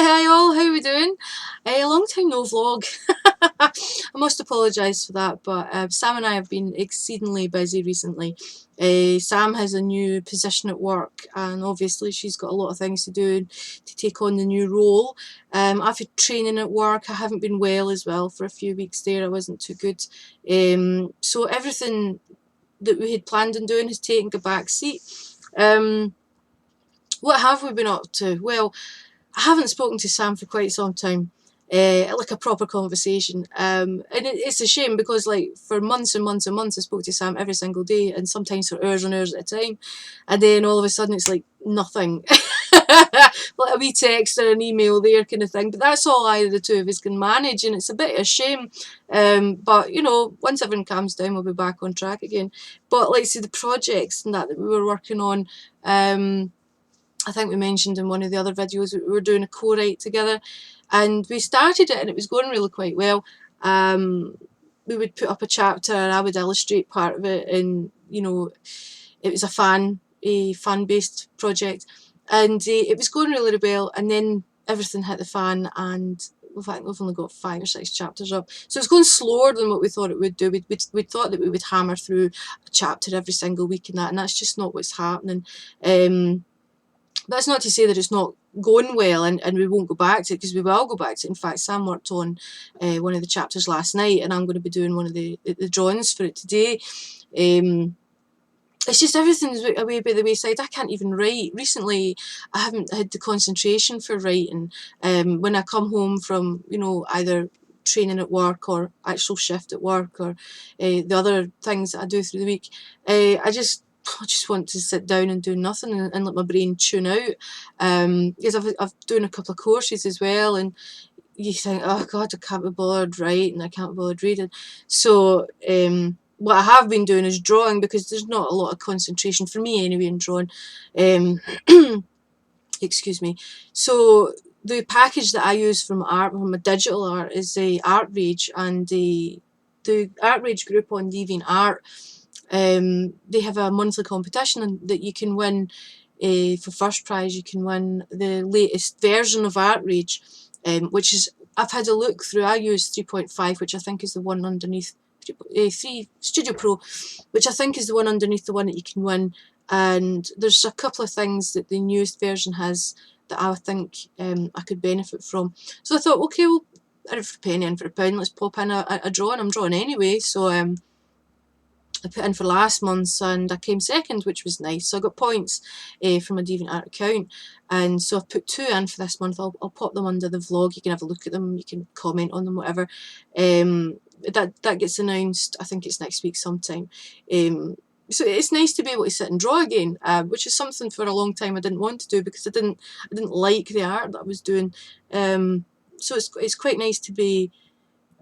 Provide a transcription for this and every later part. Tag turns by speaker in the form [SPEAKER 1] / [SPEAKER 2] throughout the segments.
[SPEAKER 1] Hi all, how are we doing? A long time no vlog. I must apologise for that, but Sam and I have been exceedingly busy recently. Sam has a new position at work, and obviously she's got a lot of things to do to take on the new role. I've had training at work. I haven't been well as well for a few weeks there. I wasn't too good. So everything that we had planned on doing has taken a back seat. What have we been up to? Well, I haven't spoken to Sam for quite some time, like a proper conversation. And it's a shame because like for months and months and months I spoke to Sam every single day, and sometimes for hours and hours at a time. And then all of a sudden it's like nothing. Like a wee text or an email there kind of thing. But that's all either the two of us can manage, and it's a bit of a shame. But you know, once everything calms down we'll be back on track again. But like say the projects and that we were working on, I think we mentioned in one of the other videos that we were doing a co-write together, and we started it and it was going really quite well. We would put up a chapter and I would illustrate part of it, and you know, it was a fan-based project, and it was going really well, and then everything hit the fan, and we've only got 5 or 6 chapters up, so it's going slower than what we thought it would do. We thought that we would hammer through a chapter every single week and that's just not what's happening. That's not to say that it's not going well and we won't go back to it, because we will go back to it. In fact, Sam worked on one of the chapters last night, and I'm going to be doing one of the drawings for it today. It's just everything's away by the wayside. I can't even write. Recently, I haven't had the concentration for writing. When I come home from, you know, either training at work or actual shift at work or the other things that I do through the week, I just want to sit down and do nothing and let my brain tune out. Because I've doing a couple of courses as well, and you think, oh God, I can't be bothered writing, I can't be bothered reading. So what I have been doing is drawing, because there's not a lot of concentration for me anyway in drawing. Excuse me. So the package that I use from my digital art is the ArtRage, and the ArtRage group on DeviantArt. They have a monthly competition that you can win. For first prize you can win the latest version of ArtRage, which is, I've had a look through, I use 3.5, which I think is the one underneath 3 Studio Pro, which I think is the one underneath the one that you can win, and there's a couple of things that the newest version has that I think I could benefit from. So I thought, okay, well, out of a penny in for a pound, let's pop in a drawing. I'm drawing anyway, so I put in for last month's and I came second, which was nice. So I got points from my DeviantArt account, and so I've put 2 in for this month. I'll pop them under the vlog. You can have a look at them, you can comment on them, whatever. That gets announced, I think it's next week sometime. So it's nice to be able to sit and draw again, which is something for a long time I didn't want to do, because I didn't like the art that I was doing. So it's quite nice to be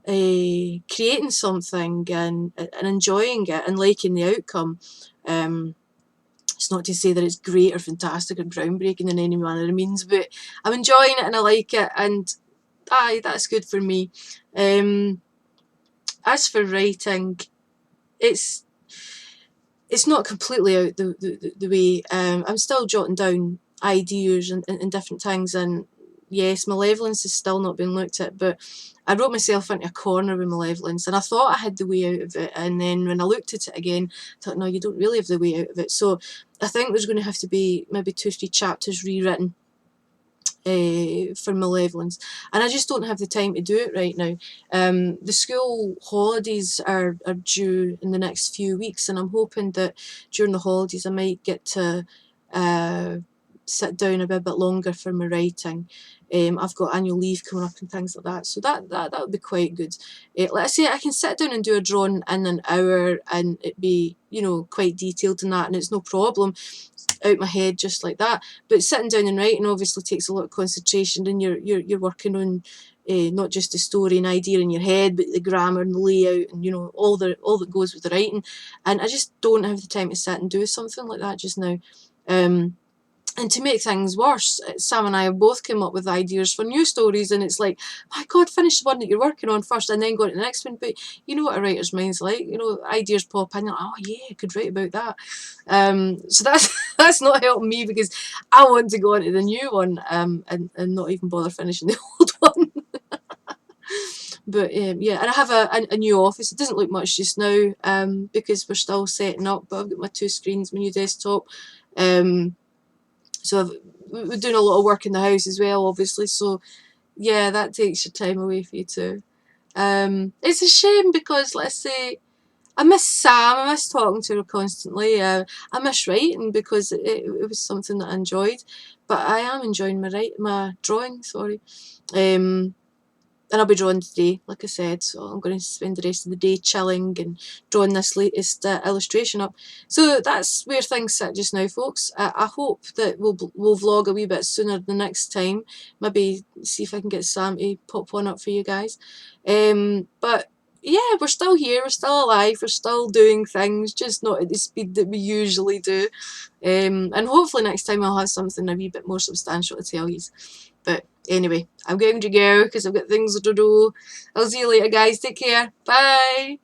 [SPEAKER 1] creating something and enjoying it and liking the outcome. It's not to say that it's great or fantastic or groundbreaking in any manner of means, but I'm enjoying it and I like it, and aye, that's good for me. As for writing, it's not completely out the way. I'm still jotting down ideas and different things, and yes, Malevolence has still not been looked at, but I wrote myself into a corner with Malevolence, and I thought I had the way out of it, and then when I looked at it again, I thought, no, you don't really have the way out of it. So I think there's going to have to be maybe 2 or 3 chapters rewritten for Malevolence, and I just don't have the time to do it right now. The school holidays are due in the next few weeks, and I'm hoping that during the holidays I might get to sit down a bit longer for my writing. I've got annual leave coming up and things like that, so that would be quite good. Let's say I can sit down and do a drawing in an hour and it be, you know, quite detailed and that, and it's no problem out my head just like that. But sitting down and writing obviously takes a lot of concentration, and you're working on not just the story and idea in your head, but the grammar and the layout, and you know, all that goes with the writing. And I just don't have the time to sit and do something like that just now. And to make things worse, Sam and I have both come up with ideas for new stories, and it's like, my God, finish the one that you're working on first and then go to the next one. But you know what a writer's mind's like, you know, ideas pop in, oh yeah, I could write about that. So That's not helping me because I want to go on to the new one and not even bother finishing the old one. But yeah, and I have a new office. It doesn't look much just now because we're still setting up, but I've got my 2 screens, my new desktop. So we're doing a lot of work in the house as well, obviously. So yeah, that takes your time away for you too. It's a shame because, let's say, I miss Sam. I miss talking to her constantly. I miss writing because it was something that I enjoyed. But I am enjoying my drawing. Sorry. And I'll be drawing today, like I said, so I'm going to spend the rest of the day chilling and drawing this latest illustration up. So that's where things sit just now, folks. I hope that we'll vlog a wee bit sooner the next time. Maybe see if I can get Sam to pop one up for you guys. But yeah, we're still here, we're still alive, we're still doing things, just not at the speed that we usually do. And hopefully next time I'll have something a wee bit more substantial to tell you. But anyway, I'm going to go because I've got things to do. I'll see you later, guys. Take care. Bye.